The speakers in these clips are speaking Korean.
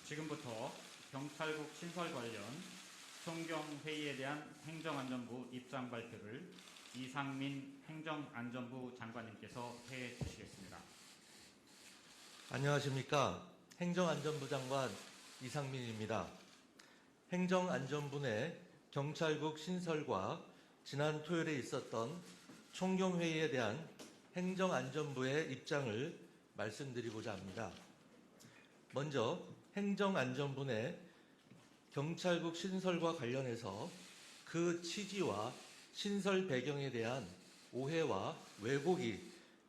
지금부터 경찰국 신설 관련 총경회의에 대한 행정안전부 입장 발표를 이상민 행정안전부 장관님께서 해 주시겠습니다. 안녕하십니까. 행정안전부 장관 이상민입니다. 행정안전부 내 경찰국 신설과 지난 토요일에 있었던 총경회의에 대한 행정안전부의 입장을 말씀드리고자 합니다. 먼저 행정안전부 내 경찰국 신설과 관련해서 그 취지와 신설 배경에 대한 오해와 왜곡이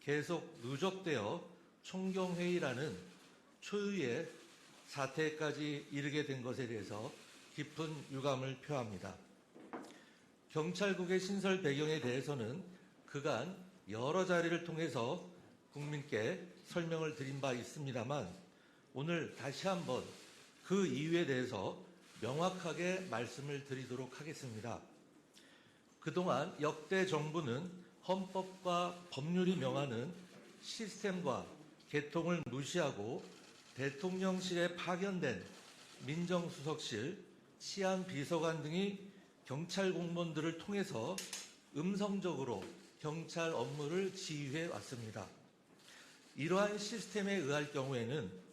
계속 누적되어 총경회의라는 초유의 사태까지 이르게 된 것에 대해서 깊은 유감을 표합니다. 경찰국의 신설 배경에 대해서는 그간 여러 자리를 통해서 국민께 설명을 드린 바 있습니다만 오늘 다시 한번 그 이유에 대해서 명확하게 말씀을 드리도록 하겠습니다. 그동안 역대 정부는 헌법과 법률이 명하는 시스템과 계통을 무시하고 대통령실에 파견된 민정수석실, 치안비서관 등이 경찰 공무원들을 통해서 음성적으로 경찰 업무를 지휘해 왔습니다. 이러한 시스템에 의할 경우에는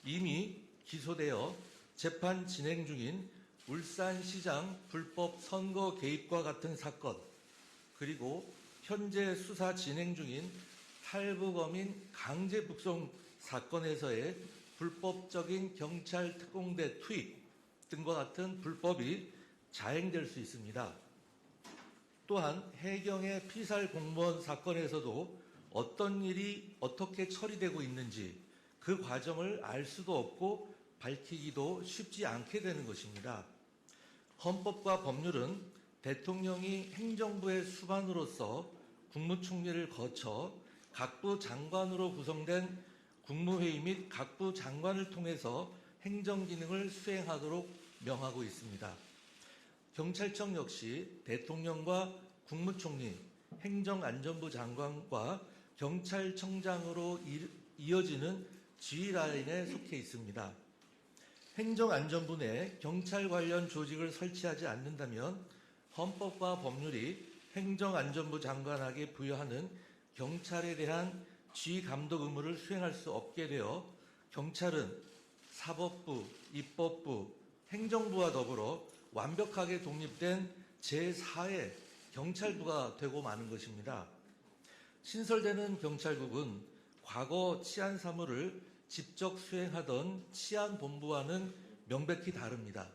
이미 기소되어 재판 진행 중인 울산시장 불법 선거 개입과 같은 사건, 그리고 현재 수사 진행 중인 탈북어민 강제 북송 사건에서의 불법적인 경찰 특공대 투입 등과 같은 불법이 자행될 수 있습니다. 또한 해경의 피살 공무원 사건에서도 어떤 일이 어떻게 처리되고 있는지 그 과정을 알 수도 없고 밝히기도 쉽지 않게 되는 것입니다. 헌법과 법률은 대통령이 행정부의 수반으로서 국무총리를 거쳐 각부 장관으로 구성된 국무회의 및 각부 장관을 통해서 행정기능을 수행하도록 명하고 있습니다. 경찰청 역시 대통령과 국무총리, 행정안전부 장관과 경찰청장으로 이어지는 지휘 라인에 속해 있습니다. 행정안전부 내 경찰 관련 조직을 설치하지 않는다면 헌법과 법률이 행정안전부 장관에게 부여하는 경찰에 대한 지휘 감독 의무를 수행할 수 없게 되어 경찰은 사법부, 입법부, 행정부와 더불어 완벽하게 독립된 제4의 경찰부가 되고 마는 것입니다. 신설되는 경찰국은 과거 치안 사무를 직접 수행하던 치안본부와는 명백히 다릅니다.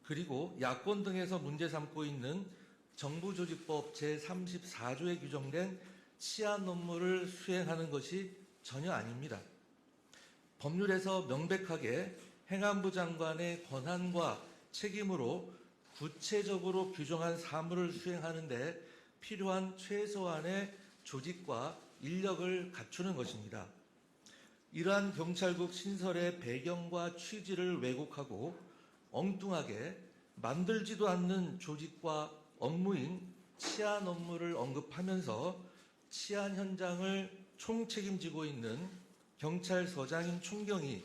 그리고 야권 등에서 문제 삼고 있는 정부조직법 제34조에 규정된 치안 업무를 수행하는 것이 전혀 아닙니다. 법률에서 명백하게 행안부 장관의 권한과 책임으로 구체적으로 규정한 사무를 수행하는 데 필요한 최소한의 조직과 인력을 갖추는 것입니다. 이러한 경찰국 신설의 배경과 취지를 왜곡하고 엉뚱하게 만들지도 않는 조직과 업무인 치안 업무를 언급하면서 치안 현장을 총책임지고 있는 경찰서장인 총경이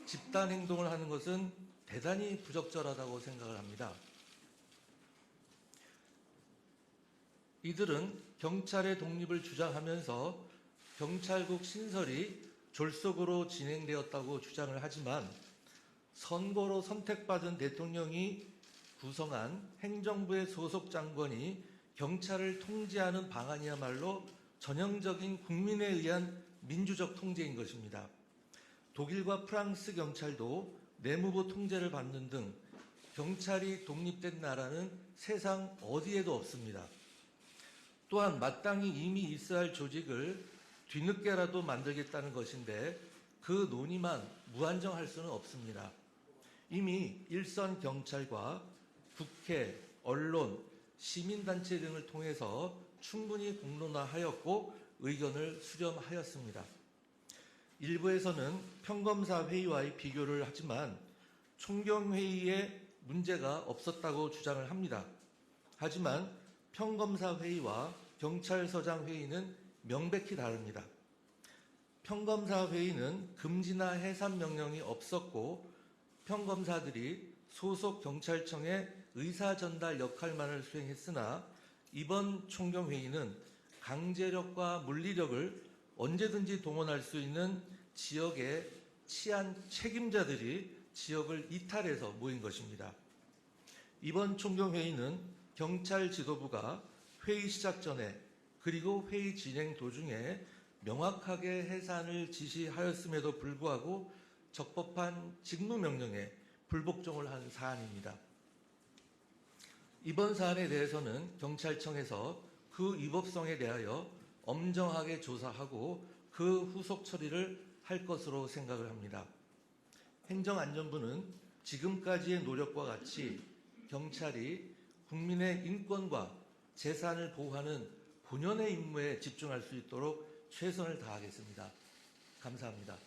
집단 행동을 하는 것은 대단히 부적절하다고 생각을 합니다. 이들은 경찰의 독립을 주장하면서 경찰국 신설이 졸속으로 진행되었다고 주장을 하지만 선거로 선택받은 대통령이 구성한 행정부의 소속 장관이 경찰을 통제하는 방안이야말로 전형적인 국민에 의한 민주적 통제인 것입니다. 독일과 프랑스 경찰도 내무부 통제를 받는 등 경찰이 독립된 나라는 세상 어디에도 없습니다. 또한 마땅히 이미 있어야 할 조직을 뒤늦게라도 만들겠다는 것인데 그 논의만 무한정할 수는 없습니다. 이미 일선 경찰과 국회, 언론, 시민단체 등을 통해서 충분히 공론화하였고 의견을 수렴하였습니다. 일부에서는 평검사 회의와의 비교를 하지만 총경회의에 문제가 없었다고 주장을 합니다. 하지만 평검사 회의와 경찰서장 회의는 명백히 다릅니다. 평검사 회의는 금지나 해산 명령이 없었고 수평검사들이 소속 경찰청의 의사전달 역할만을 수행했으나 이번 총경회의는 강제력과 물리력을 언제든지 동원할 수 있는 지역의 치안 책임자들이 지역을 이탈해서 모인 것입니다. 이번 총경회의는 경찰 지도부가 회의 시작 전에 그리고 회의 진행 도중에 명확하게 해산을 지시하였음에도 불구하고 적법한 직무명령에 불복종을 한 사안입니다. 이번 사안에 대해서는 경찰청에서 그 위법성에 대하여 엄정하게 조사하고 그 후속 처리를 할 것으로 생각을 합니다. 행정안전부는 지금까지의 노력과 같이 경찰이 국민의 인권과 재산을 보호하는 본연의 임무에 집중할 수 있도록 최선을 다하겠습니다. 감사합니다.